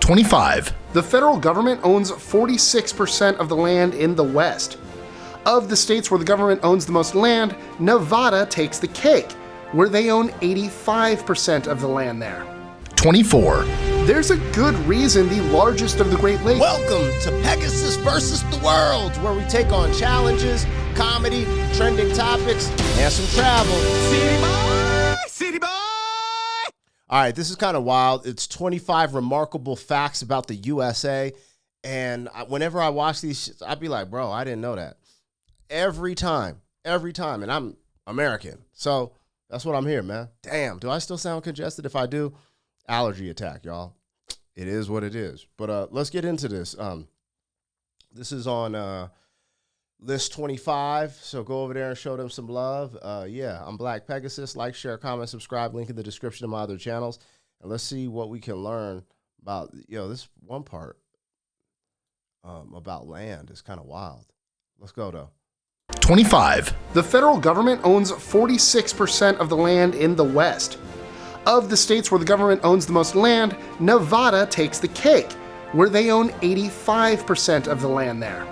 25. The federal government owns 46% of the land in the West. Of the states where the government owns the most land, Nevada takes the cake, where they own 85% of the land there. 24. There's a good reason the largest of the Great Lakes. Welcome to Pegasus versus the World, where we take on challenges, comedy, trending topics, and some travel. City boy! City boy! All right, this is kind of wild. It's 25 remarkable facts about the USA. And whenever I watch these, I'd be like, bro, I didn't know that. Every time. And I'm American. So that's what I'm here, man. Damn, do I still sound congested? If I do, allergy attack, y'all. It is what it is. But let's get into this. This is on list 25, so go over there and show them some love. Yeah, I'm Black Pegasus. Like, share, comment, subscribe. Link in the description of my other channels. And let's see what we can learn about, this one part about land is kind of wild. Let's go, though. 25. The federal government owns 46% of the land in the West. Of the states where the government owns the most land, Nevada takes the cake, where they own 85% of the land there.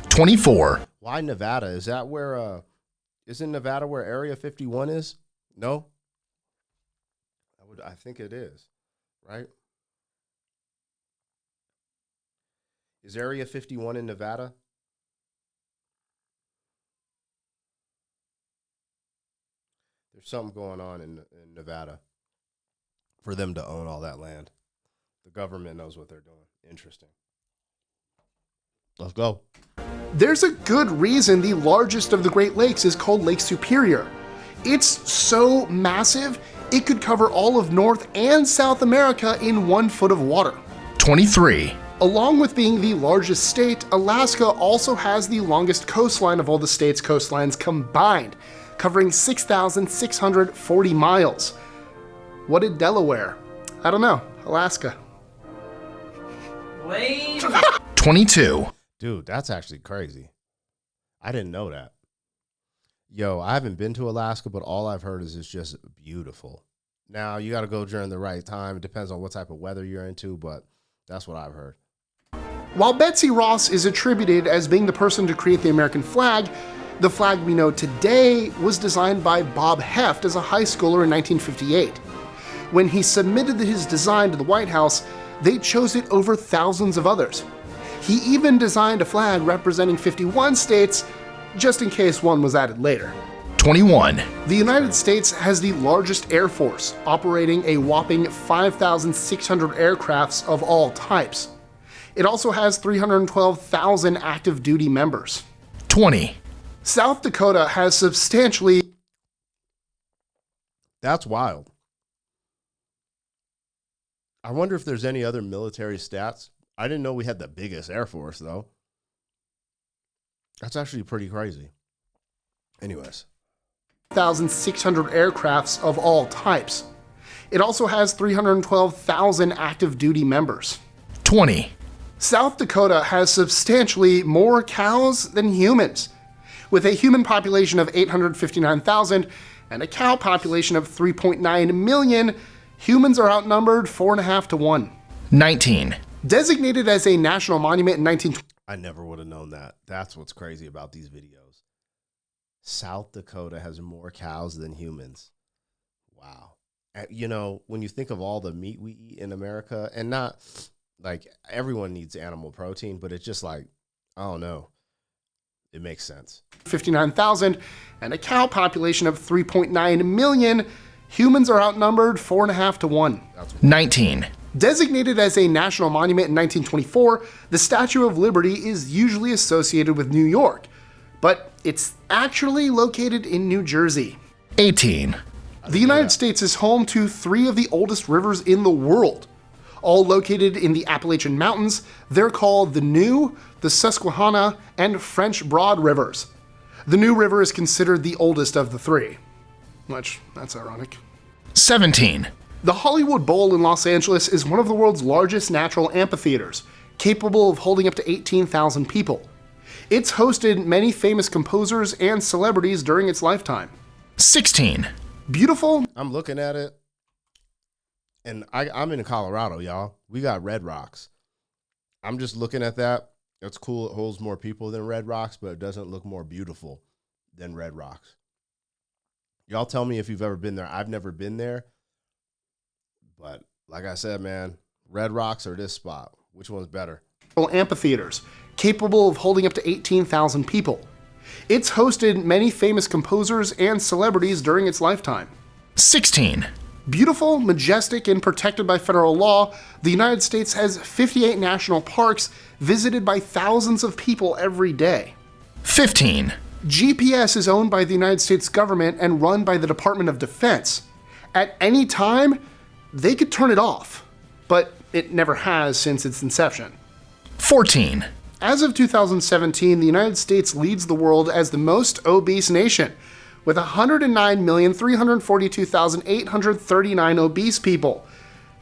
24. Why Nevada? Is that where, isn't Nevada where Area 51 is? No? I think it is, right? Is Area 51 in Nevada? There's something going on in Nevada for them to own all that land. The government knows what they're doing. Interesting. Let's go. There's a good reason the largest of the Great Lakes is called Lake Superior. It's so massive, it could cover all of North and South America in 1 foot of water. 23. Along with being the largest state, Alaska also has the longest coastline of all the state's coastlines combined, covering 6,640 miles. What did Delaware? I don't know. Alaska. Lame. 22. Dude, that's actually crazy. I didn't know that. Yo, I haven't been to Alaska, but all I've heard is it's just beautiful. Now, you got to go during the right time. It depends on what type of weather you're into, but that's what I've heard. While Betsy Ross is attributed as being the person to create the American flag, the flag we know today was designed by Bob Heft as a high schooler in 1958. When he submitted his design to the White House, they chose it over thousands of others. He even designed a flag representing 51 states, just in case one was added later. 21. The United States has the largest air force, operating a whopping 5,600 aircrafts of all types. It also has 312,000 active duty members. 20. South Dakota has substantially... That's wild. I wonder if there's any other military stats. I didn't know we had the biggest Air Force, though. That's actually pretty crazy. Anyways. 1,600 aircrafts of all types. It also has 312,000 active duty members. 20. South Dakota has substantially more cows than humans. With a human population of 859,000 and a cow population of 3.9 million, humans are outnumbered 4.5 to 1. 19. Designated as a national monument in 1920. I never would have known that. That's what's crazy about these videos. South Dakota has more cows than humans. Wow. When you think of all the meat we eat in America, and not like everyone needs animal protein, but it's just like, I don't know. It makes sense. 59,000 and a cow population of 3.9 million, humans are outnumbered 4.5 to 1. 19. Designated as a national monument in 1924, the Statue of Liberty is usually associated with New York, but it's actually located in New Jersey. 18. The United States is home to 3 of the oldest rivers in the world. All located in the Appalachian Mountains, they're called the New, the Susquehanna, and French Broad rivers. The New River is considered the oldest of the 3, which, that's ironic. 17. The Hollywood Bowl in Los Angeles is one of the world's largest natural amphitheaters, capable of holding up to 18,000 people. It's hosted many famous composers and celebrities during its lifetime. 16. Beautiful. I'm looking at it, And I'm in Colorado, y'all. We got Red Rocks. I'm just looking at that. It's cool. It holds more people than Red Rocks, but it doesn't look more beautiful than Red Rocks. Y'all tell me if you've ever been there. I've never been there. But like I said, man, Red Rocks or this spot, which one's better? Amphitheaters, capable of holding up to 18,000 people. It's hosted many famous composers and celebrities during its lifetime. 16. Beautiful, majestic, and protected by federal law, the United States has 58 national parks visited by thousands of people every day. 15. GPS is owned by the United States government and run by the Department of Defense. At any time, they could turn it off, but it never has since its inception. 14. As of 2017, the United States leads the world as the most obese nation, with 109,342,839 obese people.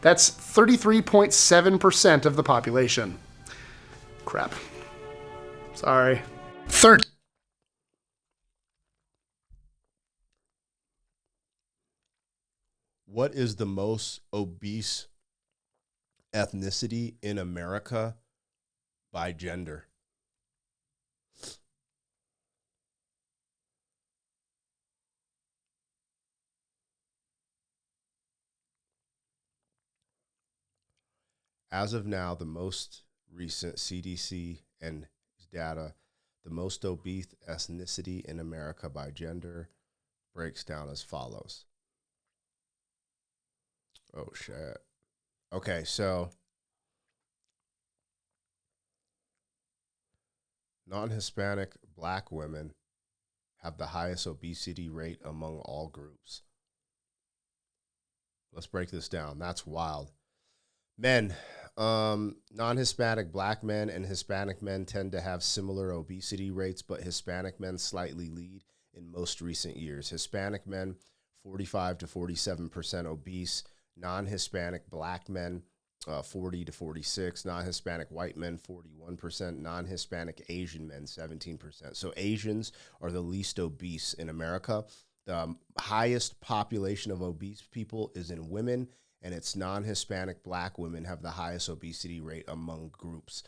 That's 33.7% of the population. Crap. Sorry. 13. What is the most obese ethnicity in America by gender? As of now, the most recent CDC and data, the most obese ethnicity in America by gender breaks down as follows. Oh, shit. Okay, so non-Hispanic Black women have the highest obesity rate among all groups. Let's break this down. That's wild. Men, non-Hispanic Black men and Hispanic men tend to have similar obesity rates, but Hispanic men slightly lead in most recent years. Hispanic men, 45 to 47% obese. Non-Hispanic Black men, 40 to 46. Non-Hispanic white men, 41%. Non-Hispanic Asian men, 17%. So Asians are the least obese in America. The highest population of obese people is in women, and it's non-Hispanic Black women have the highest obesity rate among groups.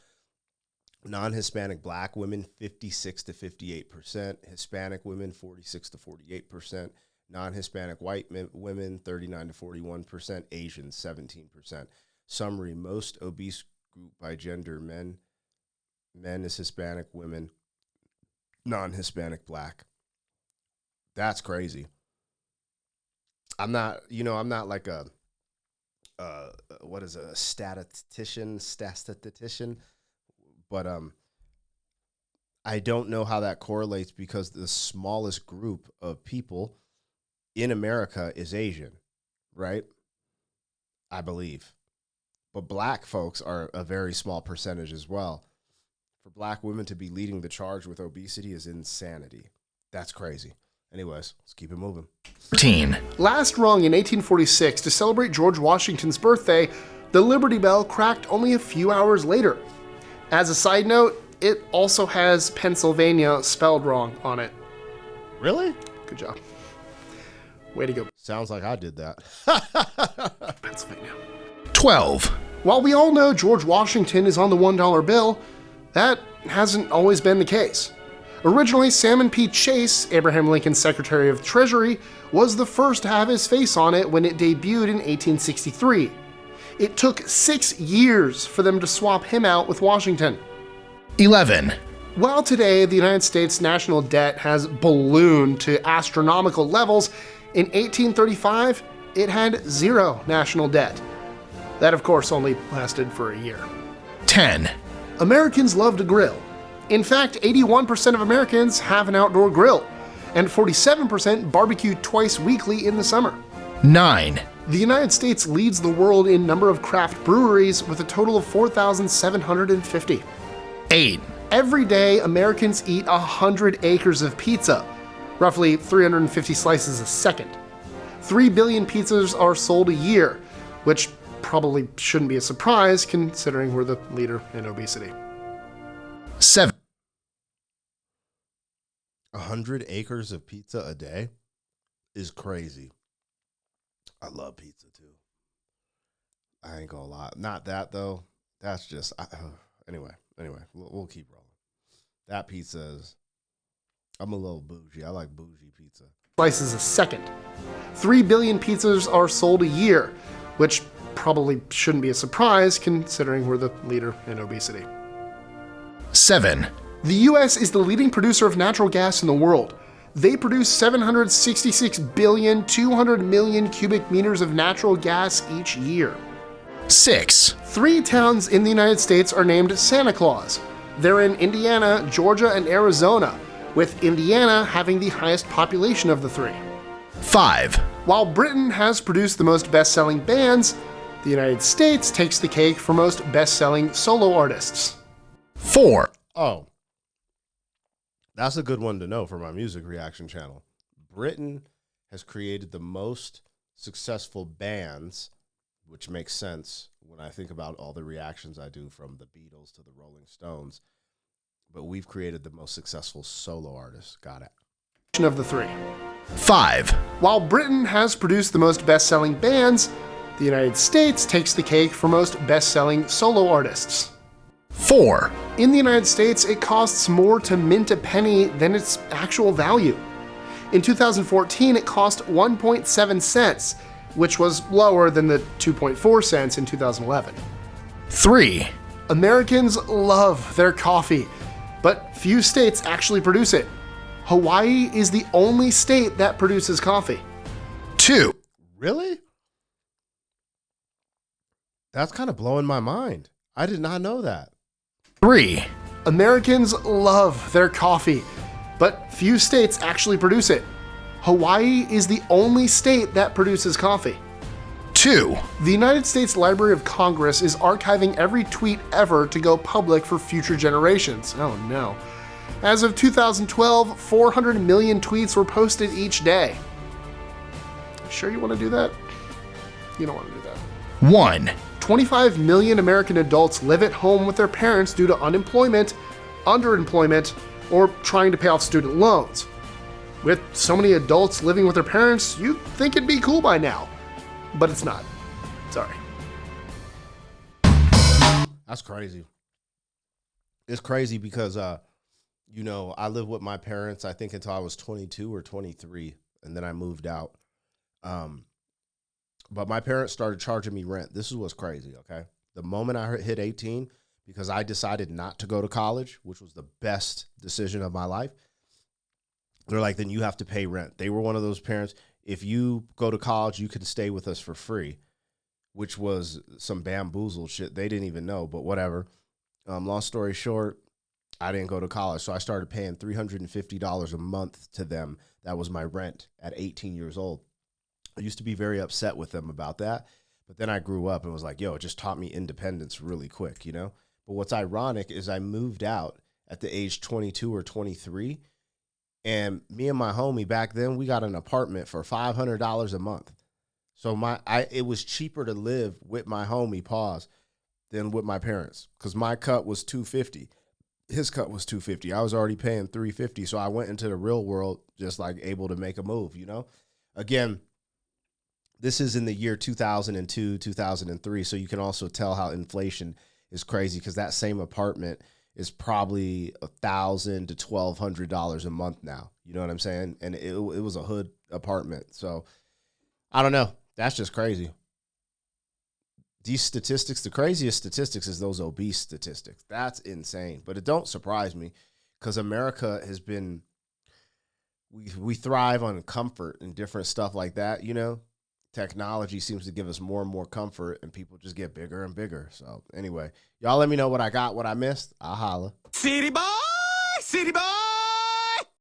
Non-Hispanic Black women, 56 to 58%. Hispanic women, 46 to 48%. Non-Hispanic white women, 39 to 41%. Asians, 17%. Summary, most obese group by gender, men is Hispanic, women, non-Hispanic Black. That's crazy. I'm not like a statistician, but I don't know how that correlates because the smallest group of people in America is Asian, right? I believe. But Black folks are a very small percentage as well. For Black women to be leading the charge with obesity is insanity. That's crazy. Anyways, let's keep it moving. 13. Last rung in 1846 to celebrate George Washington's birthday, the Liberty Bell cracked only a few hours later. As a side note, it also has Pennsylvania spelled wrong on it. Really? Good job. Way to go, Sounds like I did that. Pennsylvania. 12. While we all know George Washington is on the $1 bill, that hasn't always been the case. Originally, Salmon P. Chase, Abraham Lincoln's Secretary of Treasury, was the first to have his face on it when it debuted in 1863. It took 6 years for them to swap him out with Washington. 11. While today the United States national debt has ballooned to astronomical levels, in 1835 it had zero national debt. That, of course, only lasted for a year. 10. Americans love to grill. In fact, 81% of Americans have an outdoor grill, and 47% barbecue twice weekly in the summer. 9. The United States leads the world in number of craft breweries with a total of 4,750. 8. Every day, Americans eat 100 acres of pizza, roughly 350 slices a second. 3 billion pizzas are sold a year, which probably shouldn't be a surprise considering we're the leader in obesity. 7. 100 acres of pizza a day is crazy. I love pizza too. I ain't gonna lie. Not that though. That's just anyway. We'll keep rolling. That pizza is. I'm a little bougie. I like bougie pizza. Slices a second. 3 billion pizzas are sold a year, which probably shouldn't be a surprise considering we're the leader in obesity. 7, The US is the leading producer of natural gas in the world. They produce 766,200,000,000 cubic meters of natural gas each year. 6, 3 towns in the United States are named Santa Claus. They're in Indiana, Georgia, and Arizona, with Indiana having the highest population of the 3. 5, While Britain has produced the most best-selling bands, the United States takes the cake for most best-selling solo artists. 4, Oh, that's a good one to know for my music reaction channel. Britain has created the most successful bands, which makes sense when I think about all the reactions I do from the Beatles to the Rolling Stones. But we've created the most successful solo artists. Got it. Of the 3. 5, While Britain has produced the most best-selling bands, the United States takes the cake for most best-selling solo artists. 4, In the United States, it costs more to mint a penny than its actual value. In 2014, it cost 1.7 cents, which was lower than the 2.4 cents in 2011. 3, Americans love their coffee, but few states actually produce it. Hawaii is the only state that produces coffee. 2, Really? That's kind of blowing my mind. I did not know that. 3, Americans love their coffee, but few states actually produce it. Hawaii is the only state that produces coffee. 2, The United States Library of Congress is archiving every tweet ever to go public for future generations. Oh no. As of 2012, 400 million tweets were posted each day. Sure you want to do that? You don't want to do that. 1, 25 million American adults live at home with their parents due to unemployment, underemployment, or trying to pay off student loans. With so many adults living with their parents, you'd think it'd be cool by now. But it's not. Sorry. That's crazy. It's crazy because, I lived with my parents, I think, until I was 22 or 23, and then I moved out. But my parents started charging me rent. This is what's crazy, okay? The moment I hit 18, because I decided not to go to college, which was the best decision of my life, they're like, then you have to pay rent. They were one of those parents, if you go to college, you can stay with us for free, which was some bamboozled shit. They didn't even know, but whatever. Long story short, I didn't go to college, so I started paying $350 a month to them. That was my rent at 18 years old. I used to be very upset with them about that, but then I grew up and was like, yo, it just taught me independence really quick, you know? But what's ironic is I moved out at the age 22 or 23, and me and my homie back then, we got an apartment for $500 a month. So it was cheaper to live with my homie, than with my parents, because my cut was $250. His cut was $250. I was already paying $350, so I went into the real world just like able to make a move, you know? Again, this is in the year 2002, 2003, so you can also tell how inflation is crazy, because that same apartment is probably $1,000 to $1,200 a month now. You know what I'm saying? And it was a hood apartment. So I don't know. That's just crazy. These statistics, the craziest statistics is those obese statistics. That's insane. But it don't surprise me, because America has been, we thrive on comfort and different stuff like that, you know? Technology seems to give us more and more comfort, and people just get bigger and bigger. So anyway, y'all let me know what I got, what I missed. I'll holla. City boy, city boy.